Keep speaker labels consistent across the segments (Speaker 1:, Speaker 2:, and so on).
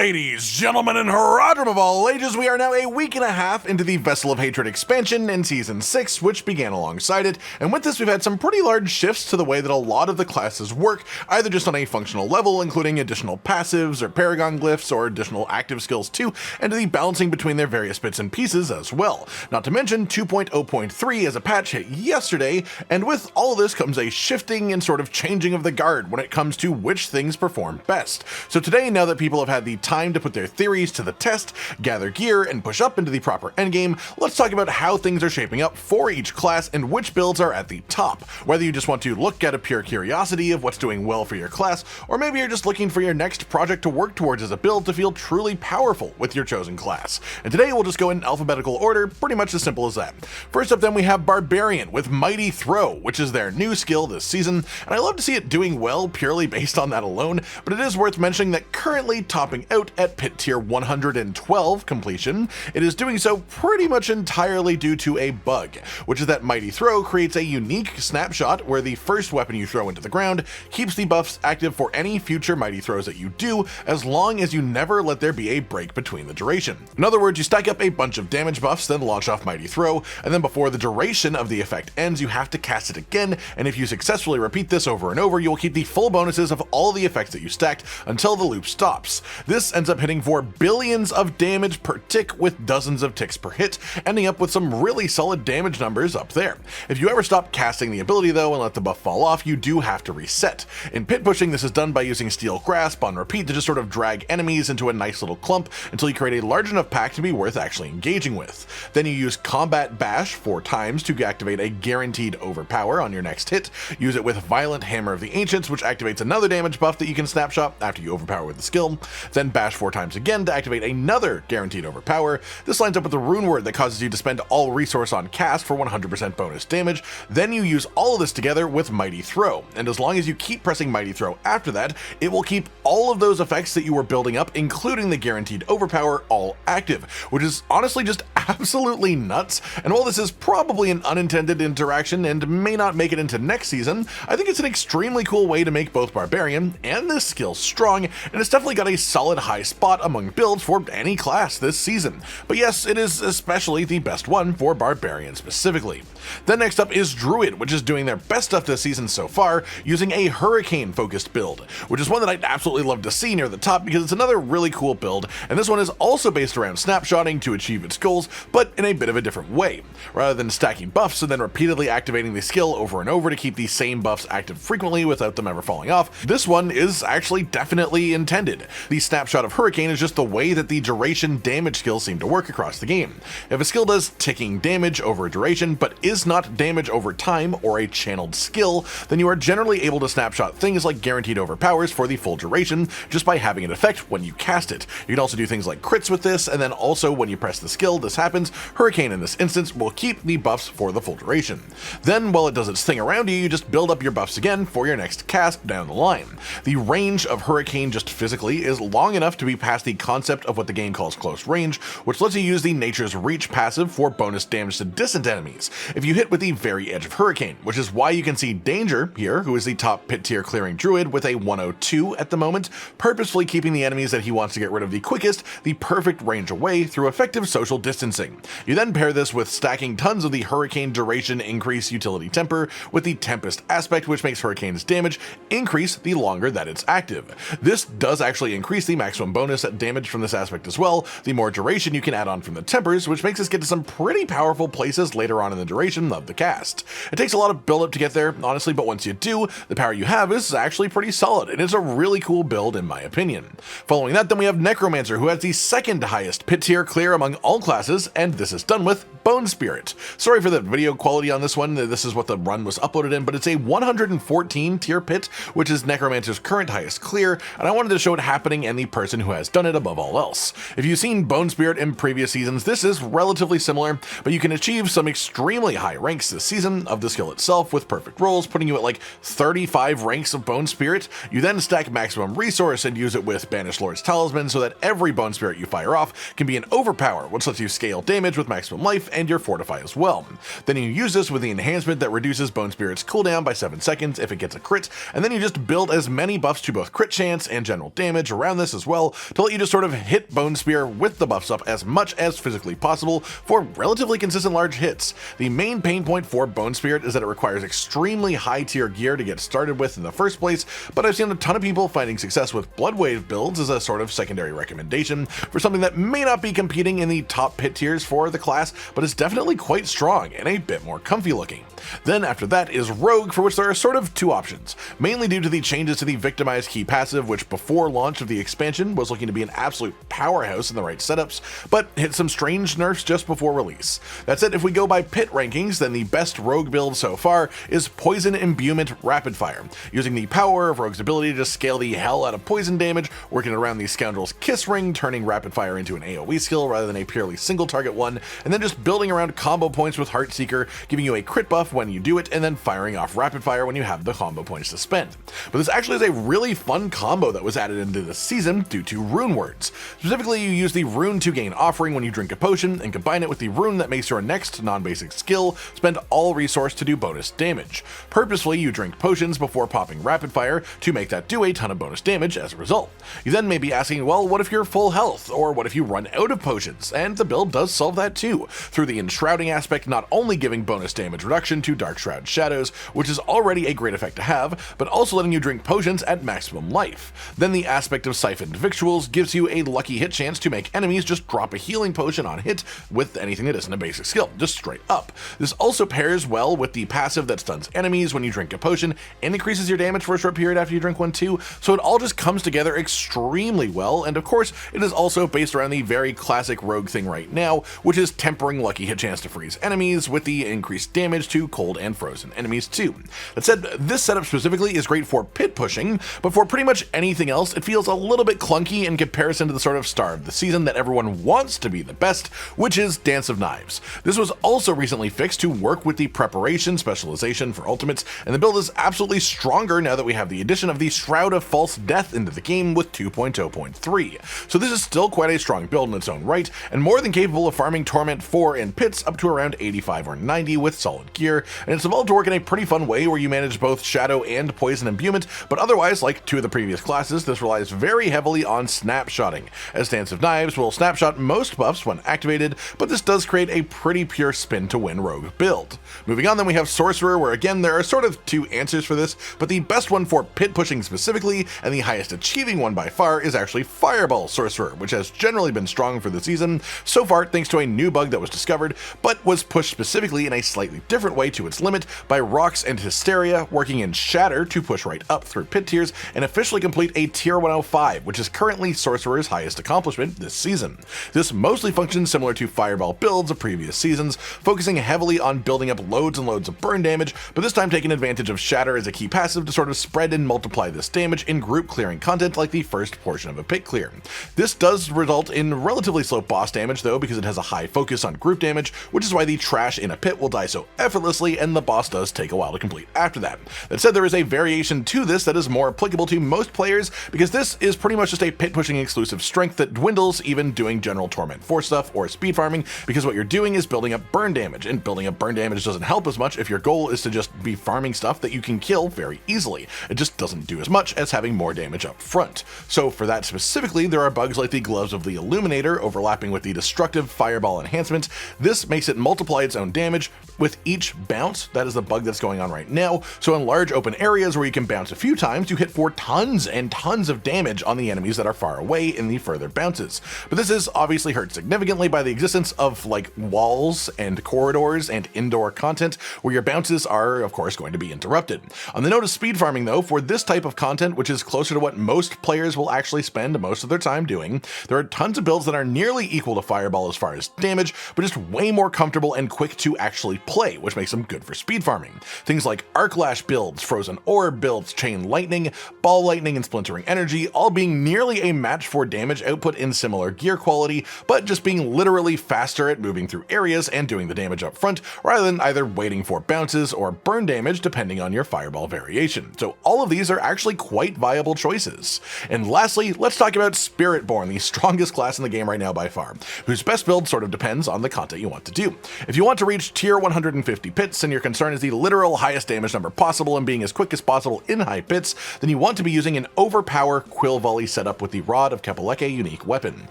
Speaker 1: Ladies, gentlemen, and children of all ages, we are now a week and a half into the Vessel of Hated expansion in Season 6, which began alongside it, and with this we've had some pretty large shifts to the way that a lot of the classes work, either just on a functional level, including additional passives or paragon glyphs or additional active skills too, and to the balancing between their various bits and pieces as well. Not to mention 2.0.3 as a patch hit yesterday, and with all of this comes a shifting and sort of changing of the guard when it comes to which things perform best. So today, now that people have had the time to put their theories to the test, gather gear, and push up into the proper endgame, let's talk about how things are shaping up for each class and which builds are at the top. Whether you just want to look at a pure curiosity of what's doing well for your class, or maybe you're just looking for your next project to work towards as a build to feel truly powerful with your chosen class. And today we'll just go in alphabetical order, pretty much as simple as that. First up then we have Barbarian with Mighty Throw, which is their new skill this season, and I love to see it doing well purely based on that alone, but it is worth mentioning that currently topping out at pit tier 112 completion, it is doing so pretty much entirely due to a bug, which is that Mighty Throw creates a unique snapshot where the first weapon you throw into the ground keeps the buffs active for any future Mighty Throws that you do, as long as you never let there be a break between the duration. In other words, you stack up a bunch of damage buffs, then launch off Mighty Throw, and then before the duration of the effect ends, you have to cast it again, and if you successfully repeat this over and over, you will keep the full bonuses of all the effects that you stacked until the loop stops. This ends up hitting for billions of damage per tick with dozens of ticks per hit, ending up with some really solid damage numbers up there. If you ever stop casting the ability though and let the buff fall off, you do have to reset. In pit pushing, this is done by using Steel Grasp on repeat to just sort of drag enemies into a nice little clump until you create a large enough pack to be worth actually engaging with. Then you use Combat Bash 4 times to activate a guaranteed overpower on your next hit, use it with Violent Hammer of the Ancients, which activates another damage buff that you can snapshot after you overpower with the skill, then bash 4 times again to activate another guaranteed overpower. This lines up with the runeword that causes you to spend all resource on cast for 100% bonus damage. Then you use all of this together with Mighty Throw, and as long as you keep pressing Mighty Throw after that, it will keep all of those effects that you were building up, including the guaranteed overpower, all active, which is honestly just absolutely nuts. And while this is probably an unintended interaction and may not make it into next season, I think it's an extremely cool way to make both Barbarian and this skill strong, and it's definitely got a solid high spot among builds for any class this season. But yes, it is especially the best one for Barbarian specifically. Then next up is Druid, which is doing their best stuff this season so far, using a hurricane focused build, which is one that I'd absolutely love to see near the top because it's another really cool build, and this one is also based around snapshotting to achieve its goals, but in a bit of a different way. Rather than stacking buffs and then repeatedly activating the skill over and over to keep the same buffs active frequently without them ever falling off, this one is actually definitely intended. The snapshot of Hurricane is just the way that the duration damage skills seem to work across the game. If a skill does ticking damage over a duration but is not damage over time or a channeled skill, then you are generally able to snapshot things like guaranteed overpowers for the full duration just by having an effect when you cast it. You can also do things like crits with this, and then also when you press the skill this happens, Hurricane in this instance will keep the buffs for the full duration. Then while it does its thing around you, you just build up your buffs again for your next cast down the line. The range of Hurricane just physically is long enough to be past the concept of what the game calls close range, which lets you use the Nature's Reach passive for bonus damage to distant enemies if you hit with the very edge of Hurricane, which is why you can see Danger here, who is the top pit tier clearing druid with a 102 at the moment, purposefully keeping the enemies that he wants to get rid of the quickest the perfect range away through effective social distancing. You then pair this with stacking tons of the Hurricane duration increase utility temper with the Tempest aspect, which makes Hurricane's damage increase the longer that it's active. This does actually increase the maximum bonus at damage from this aspect as well, the more duration you can add on from the tempers, which makes us get to some pretty powerful places later on in the duration of the cast. It takes a lot of build up to get there, honestly, but once you do, the power you have is actually pretty solid, and it's a really cool build in my opinion. Following that, then we have Necromancer, who has the second highest pit tier clear among all classes, and this is done with Bone Spirit. Sorry for the video quality on this one, this is what the run was uploaded in, but it's a 114 tier pit, which is Necromancer's current highest clear, and I wanted to show it happening and the person who has done it above all else. If you've seen Bone Spirit in previous seasons, this is relatively similar, but you can achieve some extremely high ranks this season of the skill itself with perfect rolls, putting you at like 35 ranks of Bone Spirit. You then stack maximum resource and use it with Banished Lord's Talisman so that every Bone Spirit you fire off can be an overpower, which lets you scale scale damage with maximum life and your fortify as well. Then you use this with the enhancement that reduces Bone Spirit's cooldown by 7 seconds if it gets a crit, and then you just build as many buffs to both crit chance and general damage around this as well to let you just sort of hit Bone Spear with the buffs up as much as physically possible for relatively consistent large hits. The main pain point for Bone Spirit is that it requires extremely high tier gear to get started with in the first place, but I've seen a ton of people finding success with Blood Wave builds as a sort of secondary recommendation for something that may not be competing in the top pit tiers for the class, but is definitely quite strong and a bit more comfy looking. Then after that is Rogue, for which there are sort of two options, mainly due to the changes to the Victimized Key passive, which before launch of the expansion was looking to be an absolute powerhouse in the right setups, but hit some strange nerfs just before release. That said, if we go by pit rankings, then the best Rogue build so far is Poison Imbuement Rapid Fire, using the power of Rogue's ability to scale the hell out of poison damage, working around the Scoundrel's Kiss Ring, turning Rapid Fire into an AoE skill rather than a purely single target one, and then just building around combo points with Heartseeker, giving you a crit buff when you do it, and then firing off Rapid Fire when you have the combo points to spend. But this actually is a really fun combo that was added into this season due to runewords. Specifically, you use the rune to gain offering when you drink a potion, and combine it with the rune that makes your next non-basic skill spend all resource to do bonus damage. Purposefully, you drink potions before popping Rapid Fire to make that do a ton of bonus damage as a result. You then may be asking, well, what if you're full health, or what if you run out of potions? And the build does solve that too, through the enshrouding aspect not only giving bonus damage reduction to Dark Shroud Shadows, which is already a great effect to have, but also letting you drink potions at maximum life. Then the aspect of Siphoned Victuals gives you a lucky hit chance to make enemies just drop a healing potion on hit with anything that isn't a basic skill, just straight up. This also pairs well with the passive that stuns enemies when you drink a potion and increases your damage for a short period after you drink one too, so it all just comes together extremely well, and of course it is also based around the very classic Rogue thing right now, which is tempering lucky hit chance to freeze enemies with the increased damage to cold and frozen enemies too. That said, this setup specifically is great for pit pushing, but for pretty much anything else it feels a little bit clunky in comparison to the sort of star of the season that everyone wants to be the best, which is Dance of Knives. This was also recently fixed to work with the preparation specialization for ultimates, and the build is absolutely stronger now that we have the addition of the Shroud of False Death into the game with 2.0.3. So this is still quite a strong build in its own right, and more than capable of farming Torment 4 in pits up to around 85 or 90 with solid gear, and it's evolved to work in a pretty fun way where you manage both Shadow and Poison Imbuement, but otherwise, like two of the previous classes, this relies very heavily on snapshotting, as Dance of Knives will snapshot most buffs when activated, but this does create a pretty pure spin to win Rogue build. Moving on, then we have Sorcerer, where again there are sort of two answers for this, but the best one for pit pushing specifically, and the highest achieving one by far, is actually Fireball Sorcerer, which has generally been strong for the season so far thanks to a new bug that was discovered, but was pushed specifically in a slightly different way to its limit by Rocks and Hysteria working in Shatter to push right up through pit tiers and officially complete a tier 105, which is currently Sorcerer's highest accomplishment this season. This mostly functions similar to Fireball builds of previous seasons, focusing heavily on building up loads and loads of burn damage, but this time taking advantage of Shatter as a key passive to sort of spread and multiply this damage in group clearing content like the first portion of a pit clear. This does result in relatively slow boss damage though, because it has a high focus on group damage, which is why the trash in a pit will die so effortlessly and the boss does take a while to complete after that. That said, there is a variation to this that is more applicable to most players, because this is pretty much just a pit pushing exclusive strength that dwindles even doing general Torment 4 stuff or speed farming, because what you're doing is building up burn damage, and building up burn damage doesn't help as much if your goal is to just be farming stuff that you can kill very easily. It just doesn't do as much as having more damage up front. So for that specifically, there are bugs like the Gloves of the Illuminator overlapping with the destructive Fireball enhancement. This makes it multiply its own damage with each bounce. That is the bug that's going on right now. So in large open areas where you can bounce a few times, you hit for tons and tons of damage on the enemies that are far away in the further bounces. But this is obviously hurt significantly by the existence of like walls and corridors and indoor content where your bounces are of course going to be interrupted. On the note of speed farming though, for this type of content, which is closer to what most players will actually spend most of their time doing, there are tons of builds that are nearly equal to Fireball as far as damage, but just way more comfortable and quick to actually play, which makes them good for speed farming. Things like Arc Lash builds, Frozen Orb builds, Chain Lightning, Ball Lightning, and Splintering Energy, all being nearly a match for damage output in similar gear quality, but just being literally faster at moving through areas and doing the damage up front, rather than either waiting for bounces or burn damage depending on your Fireball variation. So all of these are actually quite viable choices. And lastly, let's talk about Spiritborn, the strongest class in the game right now by far, whose best this build sort of depends on the content you want to do. If you want to reach tier 150 pits and your concern is the literal highest damage number possible and being as quick as possible in high pits, then you want to be using an overpower quill volley setup with the Rod of Kepeleke unique weapon.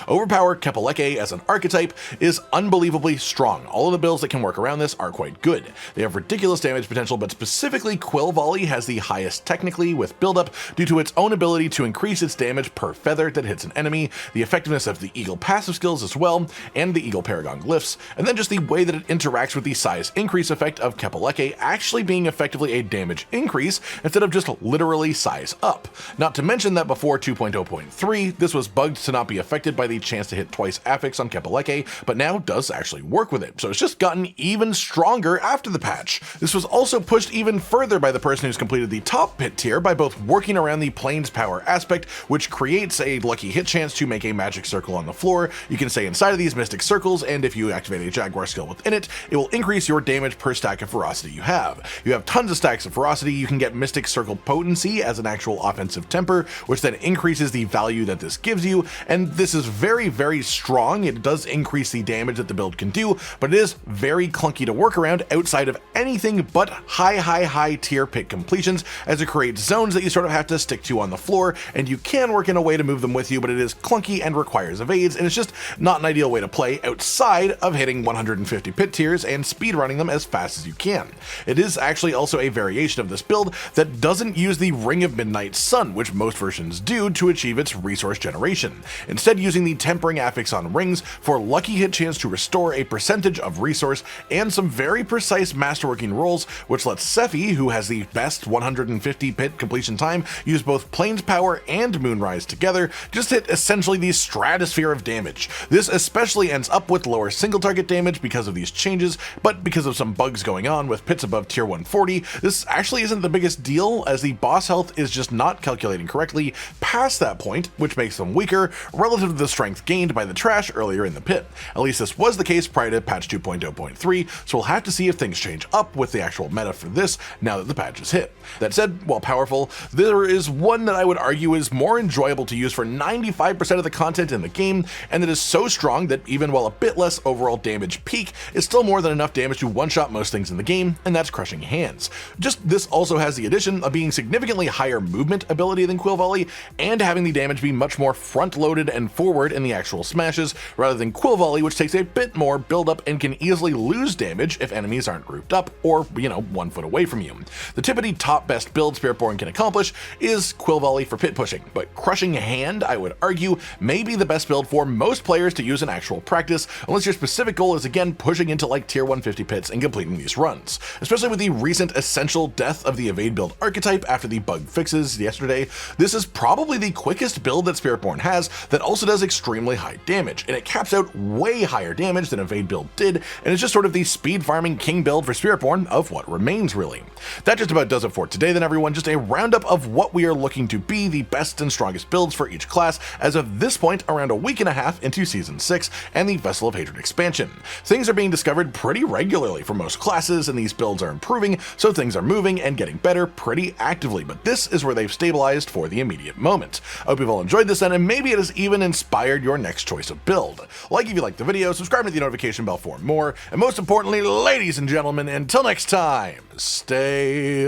Speaker 1: Overpower Kepeleke as an archetype is unbelievably strong. All of the builds that can work around this are quite good. They have ridiculous damage potential, but specifically quill volley has the highest technically with buildup due to its own ability to increase its damage per feather that hits an enemy, the effectiveness of the eagle passive skills as well, and the eagle paragon glyphs, and then just the way that it interacts with the size increase effect of Kepeleke actually being effectively a damage increase instead of just literally size up. Not to mention that before 2.0.3, this was bugged to not be affected by the chance to hit twice affix on Kepeleke, but now does actually work with it, so it's just gotten even stronger after the patch. This was also pushed even further by the person who's completed the top pit tier by both working around the planes power aspect, which creates a lucky hit chance to make a magic circle on the floor. You can stay inside of these mystic circles, and if you activate a jaguar skill within it, it will increase your damage per stack of ferocity you have. You have tons of stacks of ferocity, you can get mystic circle potency as an actual offensive temper, which then increases the value that this gives you, and this is very, very strong. It does increase the damage that the build can do, but it is very clunky to work around outside of anything but high tier pit completions, as it creates zones that you sort of have to stick to on the floor, and you can work in a way to move them with you, but it is clunky and requires evades, and it's just not an ideal way to play outside of hitting 150 pit tiers and speedrunning them as fast as you can. It is actually also a variation of this build that doesn't use the Ring of Midnight Sun, which most versions do to achieve its resource generation, instead using the tempering affix on rings for lucky hit chance to restore a percentage of resource and some very precise masterworking rolls, which lets Sephi, who has the best 150 pit completion time, use both Plains Power and Moonrise together, just hit essentially the stratosphere of damage. This especially ends up with lower single target damage because of these changes, but because of some bugs going on with pits above tier 140, this actually isn't the biggest deal, as the boss health is just not calculating correctly past that point, which makes them weaker relative to the strength gained by the trash earlier in the pit. At least this was the case prior to patch 2.0.3, so we'll have to see if things change up with the actual meta for this now that the patch is hit. That said, while powerful, there is one that I would argue is more enjoyable to use for 95% of the content in the game, and that is so strong that even while a bit less overall damage peak, is still more than enough damage to one-shot most things in the game, and that's Crushing Hands. Just this also has the addition of being significantly higher movement ability than Quill Volley, and having the damage be much more front-loaded and forward in the actual smashes, rather than Quill Volley, which takes a bit more build-up and can easily lose damage if enemies aren't grouped up or, 1 foot away from you. The tippity top best build Spiritborn can accomplish is Quill Volley for pit pushing, but Crushing Hand, I would argue, may be the best build for most players to use in actual practice, unless your specific goal is again pushing into like tier 150 pits and completing these runs. Especially with the recent essential death of the evade build archetype after the bug fixes yesterday, this is probably the quickest build that Spiritborn has that also does extremely high damage, and it caps out way higher damage than evade build did, and it's just sort of the speed farming king build for Spiritborn of what remains really. That just about does it for today then everyone, just a roundup of what we are looking to be the best and strongest builds for each class as of this point around a week and a half into Season 6 and the Vessel of Hated expansion. Things are being discovered pretty regularly for most classes, and these builds are improving, so things are moving and getting better pretty actively, but this is where they've stabilized for the immediate moment. I hope you've all enjoyed this then, and maybe it has even inspired your next choice of build. Like if you liked the video, subscribe to the notification bell for more, and most importantly, ladies and gentlemen, until next time, stay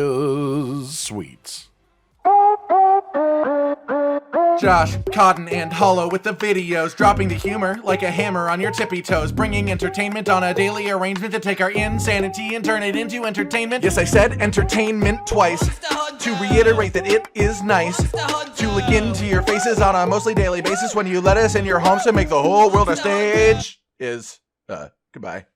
Speaker 1: sweet.
Speaker 2: Josh, Cotton, and Hollow with the videos, dropping the humor like a hammer on your tippy toes, bringing entertainment on a daily arrangement to take our insanity and turn it into entertainment. Yes, I said entertainment twice, to reiterate that it is nice to look into your faces on a mostly daily basis when you let us in your homes to make the whole world a stage. Goodbye.